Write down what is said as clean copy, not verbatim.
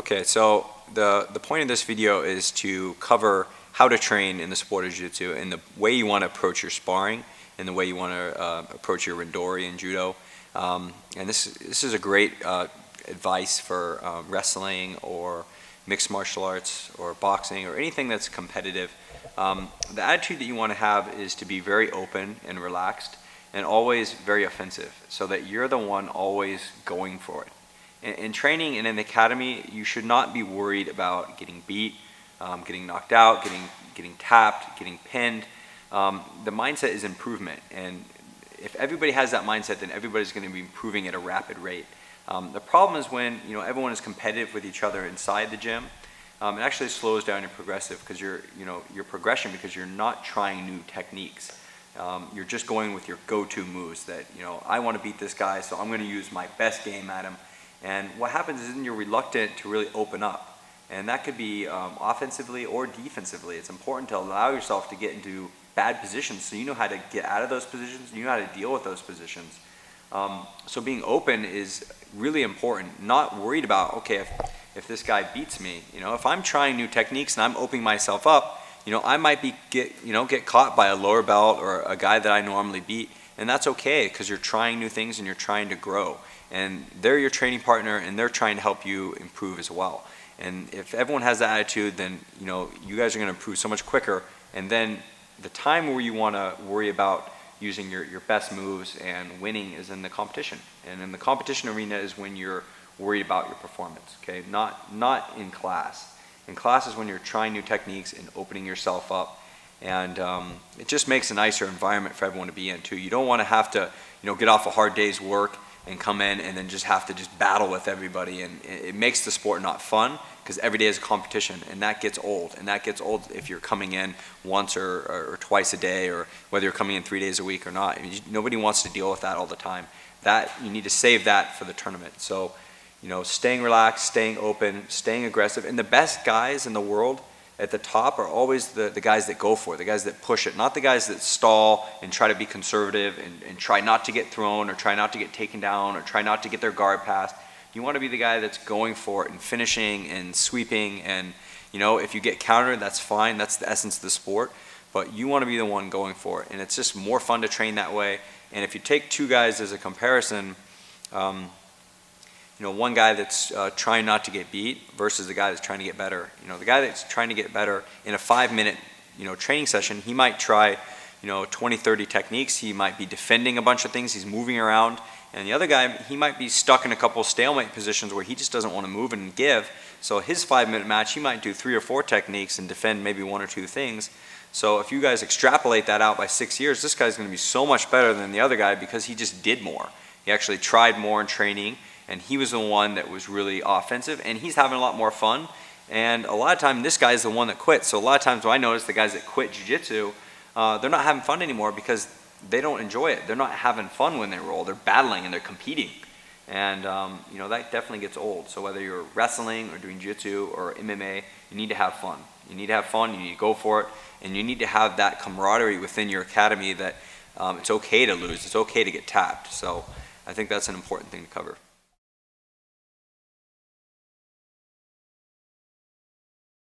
Okay, so the point of this video is to cover how to train in the sport of Jiu-Jitsu and the way you want to approach your sparring and the way you want to approach your randori in judo. And this is a great advice for wrestling or mixed martial arts or boxing or anything that's competitive. The attitude that you want to have is to be very open and relaxed and always very offensive, so that you're the one always going for it. In training and in the academy, you should not be worried about getting beat, getting knocked out, getting tapped, getting pinned. The mindset is improvement, and if everybody has that mindset, then everybody's going to be improving at a rapid rate. The problem is when everyone is competitive with each other inside the gym. It actually slows down your progressive because your progression, because you're not trying new techniques. You're just going with your go-to moves that I want to beat this guy, so I'm going to use my best game at him. And what happens is then you're reluctant to really open up, and that could be offensively or defensively. It's important to allow yourself to get into bad positions so you know how to get out of those positions, you know how to deal with those positions. So being open is really important, not worried about, okay, if this guy beats me, if I'm trying new techniques and I'm opening myself up, I might get caught by a lower belt or a guy that I normally beat, and that's okay because you're trying new things and you're trying to grow. And they're your training partner and they're trying to help you improve as well. And if everyone has that attitude, then you guys are going to improve so much quicker. And then the time where you want to worry about using your best moves and winning is in the competition. And in the competition arena is when you're worried about your performance, okay? Not in class. In class is when you're trying new techniques and opening yourself up. And it just makes a nicer environment for everyone to be in too. You don't want to have to get off a hard day's work and come in and then just have to battle with everybody, and it makes the sport not fun because every day is a competition, and that gets old. And that gets old if you're coming in once or twice a day, or whether you're coming in 3 days a week or not. Nobody wants to deal with that all the time. That you need to save that for the tournament. So staying relaxed, staying open, staying aggressive, and the best guys in the world at the top are always the guys that go for it, the guys that push it, not the guys that stall and try to be conservative and try not to get thrown or try not to get taken down or try not to get their guard passed. You want to be the guy that's going for it and finishing and sweeping, and if you get countered, that's fine, that's the essence of the sport, but you want to be the one going for it, and it's just more fun to train that way. And if you take two guys as a comparison, one guy that's trying not to get beat versus the guy that's trying to get better. The guy that's trying to get better in a 5-minute, training session, he might try, 20, 30 techniques. He might be defending a bunch of things. He's moving around. And the other guy, he might be stuck in a couple of stalemate positions where he just doesn't want to move and give. So his 5-minute match, he might do 3 or 4 techniques and defend maybe 1 or 2 things. So if you guys extrapolate that out by 6 years, this guy's going to be so much better than the other guy because he just did more. He actually tried more in training, and he was the one that was really offensive, and he's having a lot more fun. And a lot of times, this guy is the one that quits. So a lot of times when I notice the guys that quit jiu-jitsu, they're not having fun anymore because they don't enjoy it. They're not having fun when they roll. They're battling and they're competing. And that definitely gets old. So whether you're wrestling or doing jiu-jitsu or MMA, you need to have fun. You need to have fun, you need to go for it, and you need to have that camaraderie within your academy that it's okay to lose, it's okay to get tapped. So I think that's an important thing to cover.